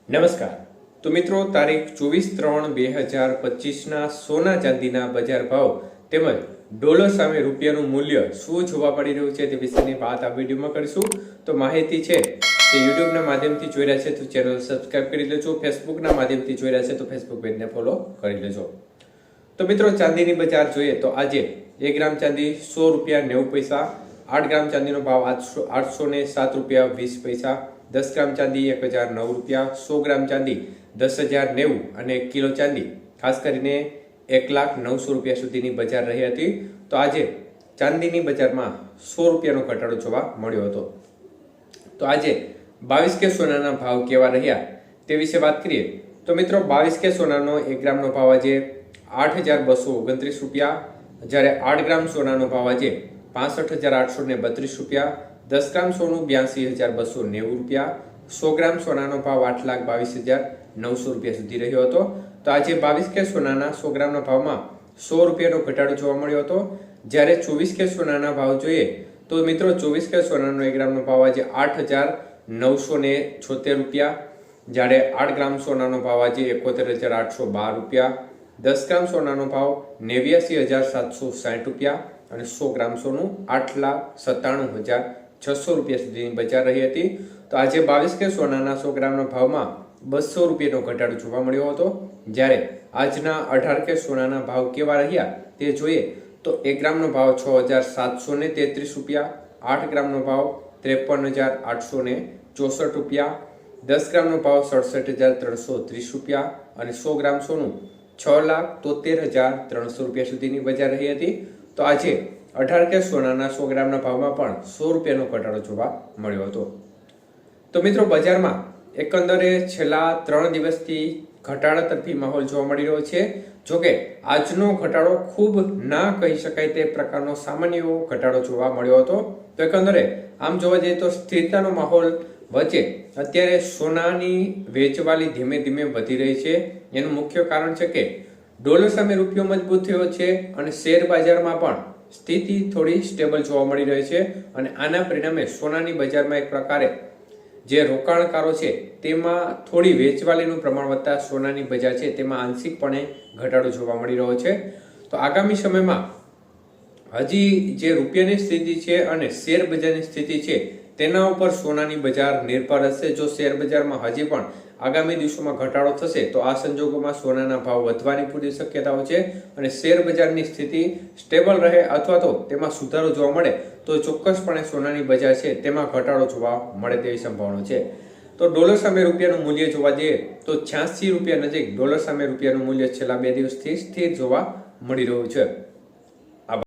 નમસ્કાર. તો મિત્રો, તારીખ 24/3/2025ના સોના ચાંદીના બજાર ભાવ તેમજ ડોલર સામે રૂપિયાનું મૂલ્ય શું જોવા મળી રહ્યું છે તે વિશેની વાત આ વિડીયોમાં કરીશું. તો માહિતી છે તે યુટ્યુબના માધ્યમથી જોઈ રહ્યા છે તો ચેનલ સબસ્ક્રાઇબ કરી લેજો. ફેસબુકના માધ્યમથી જોઈ રહ્યા છે તો ફેસબુક પેજને ફોલો કરી લેજો. તો મિત્રો, ચાંદીની બજાર જોઈએ તો આજે 1 ગ્રામ ચાંદી ₹100.90, 8 ગ્રામ ચાંદીનો ભાવ ₹807.20, 10 ગ્રામ ચાંદી ₹1009, 100 ગ્રામ ચાંદી 10,090 અને 1 કિલો ચાંદી ખાસ કરીને ₹1,09,000 સુધીની બજાર રહી હતી. તો આજે ચાંદીની બજારમાં ₹100નો ઘટાડો જોવા મળ્યો હતો. તો આજે 22K સોનાના ભાવ કેવા રહ્યા તે વિશે વાત કરીએ તો મિત્રો, 22K સોનાનો 1 ગ્રામનો ભાવ આજે ₹8,229, જ્યારે 8 ગ્રામ સોનાનો ભાવ આજે ₹65,832, 10 ગ્રામ સોનું ₹82,290, 100 ગ્રામ સોનાનો ભાવ ₹8,22,900 સુધી રહ્યો હતો. તો આજે 22K સોનાના 100 ગ્રામના ભાવમાં ₹100નો ઘટાડો જોવા મળ્યો હતો. જ્યારે 24K સોનાના ભાવ જોઈએ તો મિત્રો, 24K સોનાનો 1 ગ્રામનો ભાવ આજે ₹8,976, જ્યારે 8 ગ્રામ સોનાનો ભાવ આજે ₹71,812, 10 ગ્રામ સોનાનો ભાવ ₹89,760 અને 100 ગ્રામ સોનું ₹8,97,600 સુધીની બજાર રહી હતી. તો આજે 22K સોનાના 100 ગ્રામના ભાવમાં ₹200નો ઘટાડો જોવા મળ્યો હતો. જ્યારે આજના 18K સોનાના ભાવ કેવા રહ્યા તે જોઈએ તો 1 ગ્રામનો ભાવ ₹6,733, 8 ગ્રામનો ભાવ ₹53,864, 10 ગ્રામનો ભાવ ₹67,330 અને 100 ગ્રામ સોનું ₹6,73,300 સુધીની બજાર રહી હતી. તો આજે 18K સોનાના 100 ગ્રામના ભાવમાં પણ ₹100નો ઘટાડો જોવા મળ્યો હતો. તો મિત્રો, બજારમાં એકંદરે છેલ્લા 3 દિવસથી ઘટાડા તરફી માહોલ જોવા મળી રહ્યો છે. જોકે આજનો ઘટાડો ખૂબ ના કહી શકાય તે પ્રકારનો સામાન્ય એવો ઘટાડો જોવા મળ્યો હતો. તો એકંદરે આમ જોવા જઈએ તો સ્થિરતાનો માહોલ વચ્ચે અત્યારે સોનાની વેચવાલી ધીમે ધીમે વધી રહી છે. એનું મુખ્ય કારણ છે કે ડોલર સામે રૂપિયો મજબૂત થયો છે અને શેર બજારમાં પણ સ્થિતિ થોડી સ્ટેબલ જોવા મળી રહી છે. અને આના પરિણામે સોનાની બજારમાં એક પ્રકારે જે રોકાણકારો છે તેમાં થોડી વેચવાલીનું પ્રમાણ વધતા સોનાની બજાર છે તેમાં આંશિકપણે ઘટાડો જોવા મળી રહ્યો છે. તો આગામી સમયમાં હજી જે રૂપિયાની સ્થિતિ છે અને શેર બજારની સ્થિતિ છે તેના ઉપર સોનાની બજાર નિર્ભર હશે. જો શેર બજારમાં હજી પણ આગામી દિવસોમાં ઘટાડો થશે તો આ સંજોગોમાં સોનાના ભાવ વધવાની પૂરી શક્યતાઓ છે અને શેર બજારની સ્થિતિ સ્ટેબલ રહે અથવા તો તેમાં સુધારો જોવા મળે તો ચોક્કસપણે સોનાની બજાર છે તેમાં ઘટાડો જોવા મળે તેવી સંભાવના છે. તો ડોલર સામે રૂપિયાનું મૂલ્ય જોવા જઈએ તો ₹86 નજીક ડોલર સામે રૂપિયાનું મૂલ્ય છેલ્લા 2 દિવસથી સ્થિર જોવા મળી રહ્યું છે.